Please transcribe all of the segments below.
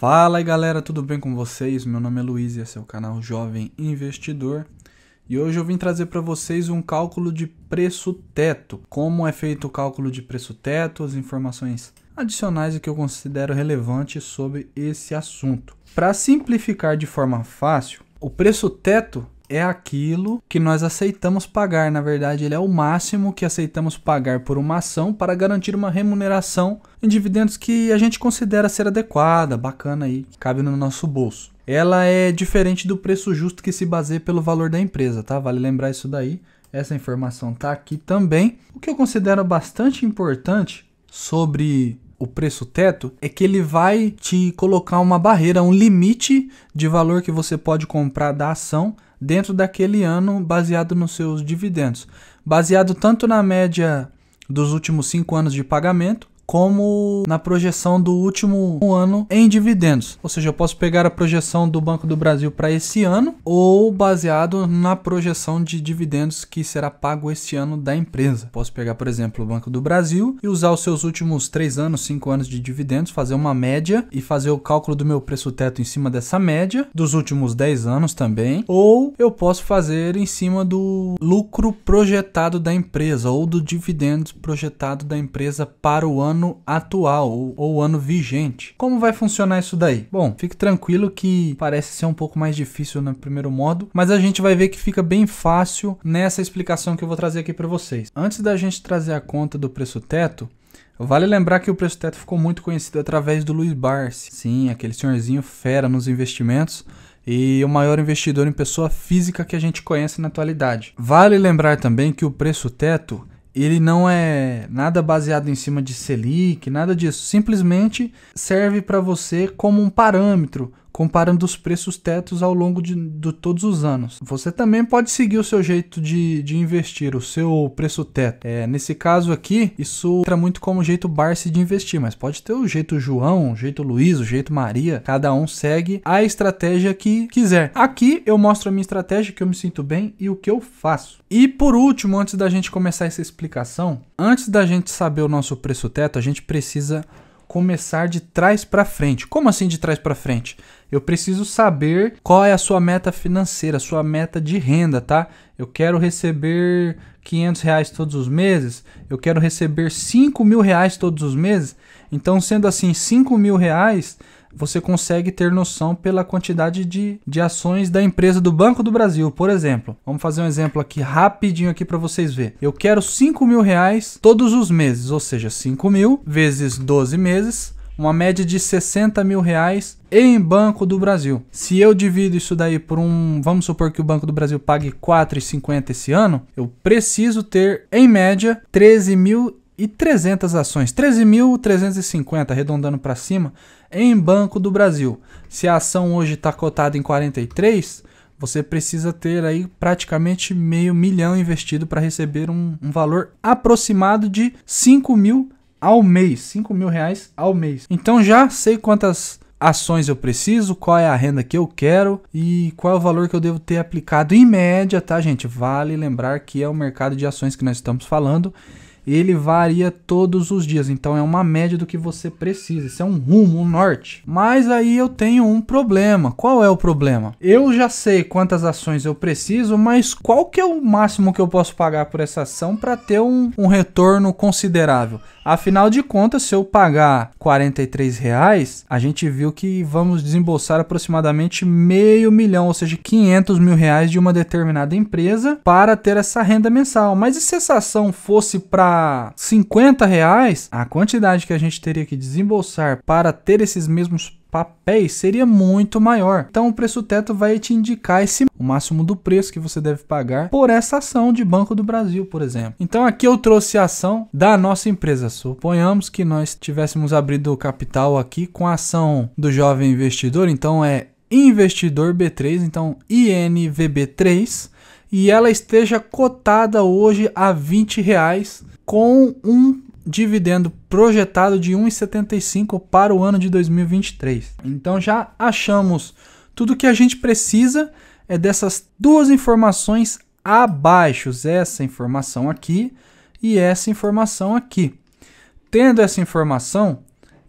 Fala aí galera, tudo bem com vocês? Meu nome é Luiz e esse é o canal Jovem Investidor. E hoje eu vim trazer para vocês um cálculo de preço teto. Como é feito o cálculo de preço teto, as informações adicionais que eu considero relevantes sobre esse assunto. Para simplificar de forma fácil, o preço teto é aquilo que nós aceitamos pagar. Na verdade, ele é o máximo que aceitamos pagar por uma ação para garantir uma remuneração em dividendos que a gente considera ser adequada, bacana aí, que cabe no nosso bolso. Ela é diferente do preço justo que se baseia pelo valor da empresa, tá? Vale lembrar isso daí. Essa informação tá aqui também. O que eu considero bastante importante sobre o preço teto é que ele vai te colocar uma barreira, um limite de valor que você pode comprar da ação dentro daquele ano, baseado nos seus dividendos. Baseado tanto na média dos últimos 5 anos de pagamento, como na projeção do último ano em dividendos. Ou seja, eu posso pegar a projeção do Banco do Brasil para esse ano ou baseado na projeção de dividendos que será pago esse ano da empresa. Posso pegar, por exemplo, o Banco do Brasil e usar os seus últimos 3 anos, 5 anos de dividendos, fazer uma média e fazer o cálculo do meu preço teto em cima dessa média, dos últimos 10 anos também. Ou eu posso fazer em cima do lucro projetado da empresa ou do dividendos projetado da empresa para o ano atual ou ano vigente. Como vai funcionar isso daí? Bom, fique tranquilo que parece ser um pouco mais difícil no primeiro modo, mas a gente vai ver que fica bem fácil nessa explicação que eu vou trazer aqui para vocês. Antes da gente trazer a conta do preço teto, vale lembrar que o preço teto ficou muito conhecido através do Luiz Barsi. Sim, aquele senhorzinho fera nos investimentos e o maior investidor em pessoa física que a gente conhece na atualidade. Vale lembrar também que o preço teto ele não é nada baseado em cima de Selic, nada disso. Simplesmente serve para você como um parâmetro, comparando os preços tetos ao longo de todos os anos. Você também pode seguir o seu jeito de investir, o seu preço teto. Nesse caso aqui, isso entra muito como o jeito Barsi de investir, mas pode ter o jeito João, o jeito Luiz, o jeito Maria. Cada um segue a estratégia que quiser. Aqui eu mostro a minha estratégia, que eu me sinto bem e o que eu faço. E por último, antes da gente começar essa explicação, antes da gente saber o nosso preço teto, a gente precisa começar de trás para frente. Como assim de trás para frente? Eu preciso saber qual é a sua meta financeira, a sua meta de renda, tá? Eu quero receber R$500 todos os meses, eu quero receber R$5.000 todos os meses. Então, sendo assim, R$5.000, você consegue ter noção pela quantidade de ações da empresa do Banco do Brasil, por exemplo. Vamos fazer um exemplo aqui rapidinho aqui para vocês verem. Eu quero R$5.000 todos os meses, ou seja, 5.000 vezes 12 meses, uma média de R$60.000 em Banco do Brasil. Se eu divido isso daí por vamos supor que o Banco do Brasil pague R$4,50 esse ano, eu preciso ter, em média, 13.300 ações, 13.350, arredondando para cima, em Banco do Brasil. Se a ação hoje está cotada em 43, você precisa ter aí praticamente R$500 mil investido para receber um valor aproximado de 5.000 ao mês, R$5.000 ao mês. Então já sei quantas ações eu preciso, qual é a renda que eu quero e qual é o valor que eu devo ter aplicado em média, tá, gente? Vale lembrar que é o mercado de ações que nós estamos falando. Ele varia todos os dias, então é uma média do que você precisa. Isso é um rumo, um norte. Mas aí eu tenho um problema. Qual é o problema? Eu já sei quantas ações eu preciso, mas qual que é o máximo que eu posso pagar por essa ação para ter um retorno considerável? Afinal de contas, se eu pagar R$43, a gente viu que vamos desembolsar aproximadamente R$500 mil, ou seja, R$500 mil de uma determinada empresa para ter essa renda mensal. Mas e se essa ação fosse para R$50, a quantidade que a gente teria que desembolsar para ter esses mesmos papéis seria muito maior. Então o preço teto vai te indicar o máximo do preço que você deve pagar por essa ação de Banco do Brasil, por exemplo. Então aqui eu trouxe a ação da nossa empresa. Suponhamos que nós tivéssemos abrido o capital aqui com a ação do Jovem Investidor, então é Investidor B3, então INVB3, e ela esteja cotada hoje a R$20 com um dividendo projetado de 1,75 para o ano de 2023. Então já achamos tudo que a gente precisa é dessas duas informações abaixo, essa informação aqui e essa informação aqui. Tendo essa informação,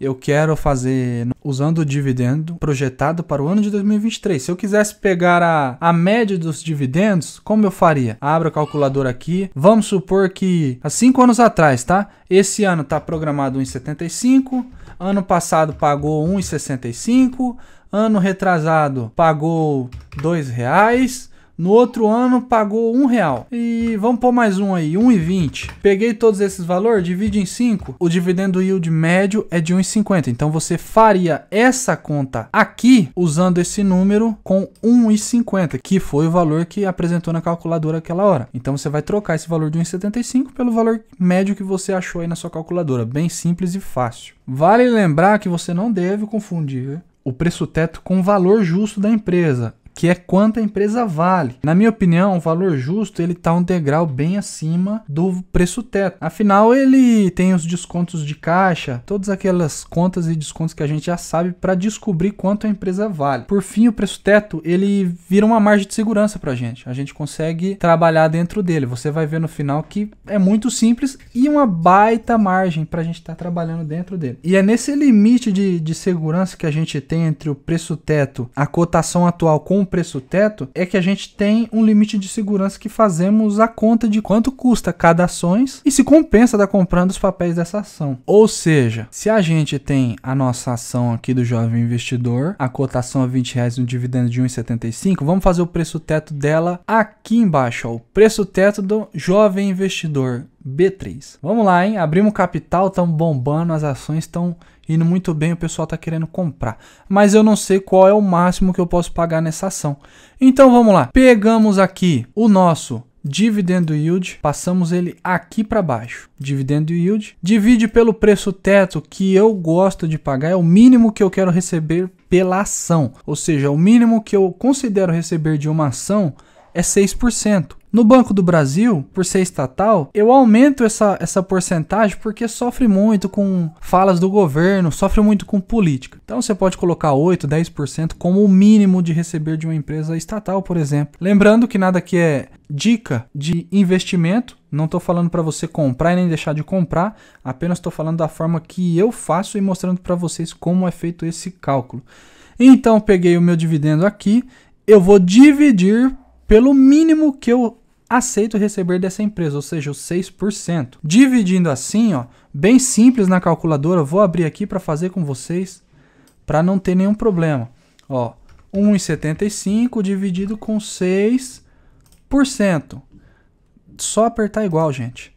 eu quero fazer usando o dividendo projetado para o ano de 2023. Se eu quisesse pegar a média dos dividendos, como eu faria? Abro a calculadora aqui. Vamos supor que há 5 anos atrás, tá? Esse ano está programado 1,75. Ano passado pagou 1,65. Ano retrasado pagou R$2. No outro ano pagou R$1. E vamos pôr mais um aí, 1,20. Peguei todos esses valores, divide em 5. O dividendo yield médio é de 1,50. Então você faria essa conta aqui usando esse número com 1,50, que foi o valor que apresentou na calculadora aquela hora. Então você vai trocar esse valor de 1,75 pelo valor médio que você achou aí na sua calculadora. Bem simples e fácil. Vale lembrar que você não deve confundir o preço teto com o valor justo da empresa, que é quanto a empresa vale. Na minha opinião, o valor justo ele está um degrau bem acima do preço teto. Afinal, ele tem os descontos de caixa, todas aquelas contas e descontos que a gente já sabe para descobrir quanto a empresa vale. Por fim, o preço teto ele vira uma margem de segurança para a gente. A gente consegue trabalhar dentro dele. Você vai ver no final que é muito simples e uma baita margem para a gente estar trabalhando dentro dele. E é nesse limite de segurança que a gente tem entre o preço teto, a cotação atual com o preço teto, é que a gente tem um limite de segurança que fazemos a conta de quanto custa cada ações e se compensa estar comprando os papéis dessa ação. Ou seja, se a gente tem a nossa ação aqui do Jovem Investidor, a cotação a R$20 no dividendo de 1,75, vamos fazer o preço teto dela aqui embaixo, ó, o preço teto do Jovem Investidor B3. Vamos lá, hein? Abrimos o capital, estão bombando, as ações estão indo muito bem, o pessoal está querendo comprar. Mas eu não sei qual é o máximo que eu posso pagar nessa ação. Então vamos lá. Pegamos aqui o nosso dividendo yield, passamos ele aqui para baixo. Dividendo yield, divide pelo preço teto que eu gosto de pagar, é o mínimo que eu quero receber pela ação. Ou seja, o mínimo que eu considero receber de uma ação é 6%. No Banco do Brasil, por ser estatal, eu aumento essa porcentagem porque sofre muito com falas do governo, sofre muito com política. Então você pode colocar 8%, 10% como o mínimo de receber de uma empresa estatal, por exemplo. Lembrando que nada aqui é dica de investimento, não estou falando para você comprar e nem deixar de comprar, apenas estou falando da forma que eu faço e mostrando para vocês como é feito esse cálculo. Então peguei o meu dividendo aqui, eu vou dividir pelo mínimo que eu aceito receber dessa empresa, ou seja, os 6%. Dividindo assim, ó, bem simples na calculadora, vou abrir aqui para fazer com vocês, para não ter nenhum problema. Ó, 1,75 dividido com 6%. Só apertar igual, gente.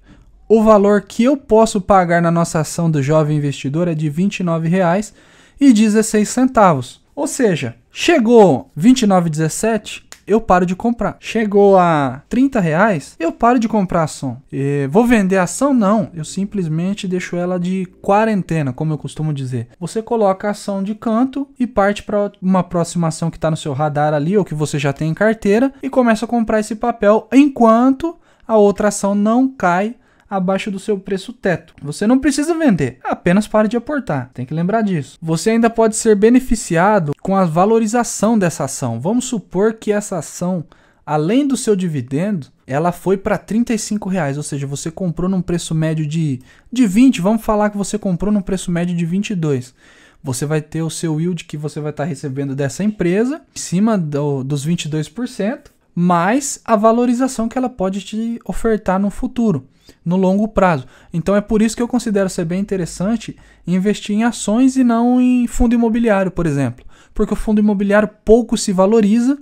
O valor que eu posso pagar na nossa ação do Jovem Investidor é de R$ 29,16. Ou seja, chegou R$ 29,17, eu paro de comprar. Chegou a R$30, eu paro de comprar a ação. Vou vender a ação? Não. Eu simplesmente deixo ela de quarentena, como eu costumo dizer. Você coloca a ação de canto e parte para uma próxima ação que está no seu radar ali, ou que você já tem em carteira, e começa a comprar esse papel enquanto a outra ação não cai abaixo do seu preço teto. Você não precisa vender, apenas pare de aportar. Tem que lembrar disso. Você ainda pode ser beneficiado com a valorização dessa ação. Vamos supor que essa ação, além do seu dividendo, ela foi para R$35, ou seja, você comprou num preço médio de 20, vamos falar que você comprou num preço médio de 22. Você vai ter o seu yield que você vai estar recebendo dessa empresa, em cima dos 22%, mais a valorização que ela pode te ofertar no futuro, no longo prazo. Então é por isso que eu considero ser bem interessante investir em ações e não em fundo imobiliário, por exemplo. Porque o fundo imobiliário pouco se valoriza,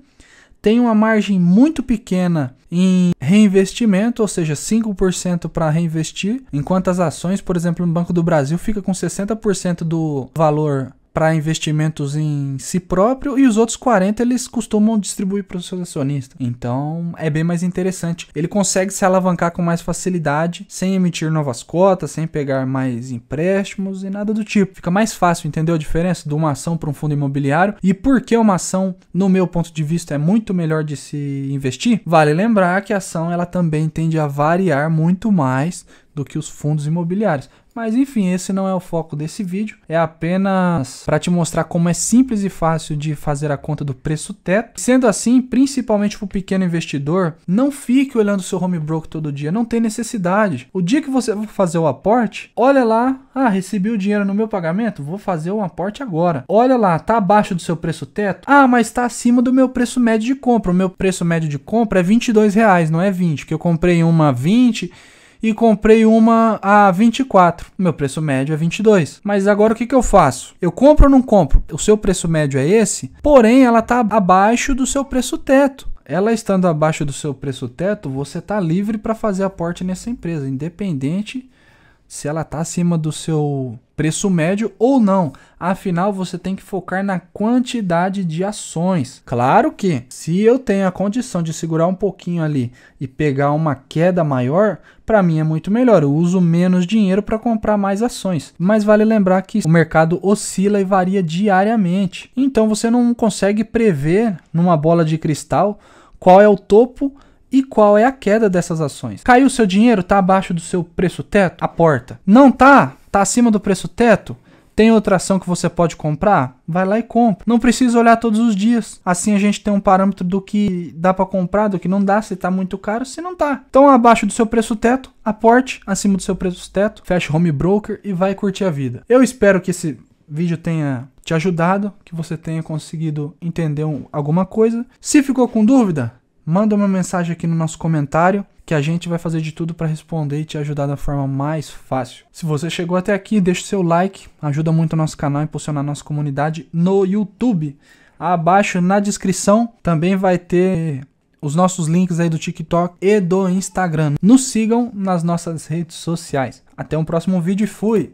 tem uma margem muito pequena em reinvestimento, ou seja, 5% para reinvestir, enquanto as ações, por exemplo, no Banco do Brasil, fica com 60% do valor para investimentos em si próprio e os outros 40% eles costumam distribuir para os seus acionistas. Então é bem mais interessante. Ele consegue se alavancar com mais facilidade, sem emitir novas cotas, sem pegar mais empréstimos e nada do tipo. Fica mais fácil, entendeu a diferença de uma ação para um fundo imobiliário e por que uma ação, no meu ponto de vista, é muito melhor de se investir? Vale lembrar que a ação ela também tende a variar muito mais do que os fundos imobiliários. Mas enfim, esse não é o foco desse vídeo, é apenas para te mostrar como é simples e fácil de fazer a conta do preço teto. Sendo assim, principalmente para o pequeno investidor, não fique olhando o seu home broker todo dia, não tem necessidade. O dia que você for fazer o aporte, olha lá, recebi o dinheiro no meu pagamento, vou fazer o aporte agora. Olha lá, tá abaixo do seu preço teto? Mas está acima do meu preço médio de compra. O meu preço médio de compra é R$22, não é 20, porque eu comprei uma a 20 e comprei uma a 24. Meu preço médio é 22. Mas agora o que eu faço? Eu compro ou não compro? O seu preço médio é esse, porém ela está abaixo do seu preço teto. Ela estando abaixo do seu preço teto, você está livre para fazer aporte nessa empresa, independente se ela está acima do seu preço médio ou não. Afinal, você tem que focar na quantidade de ações. Claro que, se eu tenho a condição de segurar um pouquinho ali e pegar uma queda maior, para mim é muito melhor. Eu uso menos dinheiro para comprar mais ações. Mas vale lembrar que o mercado oscila e varia diariamente. Então, você não consegue prever numa bola de cristal qual é o topo e qual é a queda dessas ações. Caiu o seu dinheiro, está abaixo do seu preço teto? Aporta. Não tá? Está acima do preço teto? Tem outra ação que você pode comprar? Vai lá e compra. Não precisa olhar todos os dias. Assim a gente tem um parâmetro do que dá para comprar, do que não dá, se está muito caro, se não tá. Então abaixo do seu preço teto, aporte. Acima do seu preço teto, feche home broker e vai curtir a vida. Eu espero que esse vídeo tenha te ajudado, que você tenha conseguido entender alguma coisa. Se ficou com dúvida, manda uma mensagem aqui no nosso comentário que a gente vai fazer de tudo para responder e te ajudar da forma mais fácil. Se você chegou até aqui, deixa o seu like, ajuda muito o nosso canal a impulsionar a nossa comunidade no YouTube. Abaixo na descrição também vai ter os nossos links aí do TikTok e do Instagram. Nos sigam nas nossas redes sociais. Até um próximo vídeo e fui!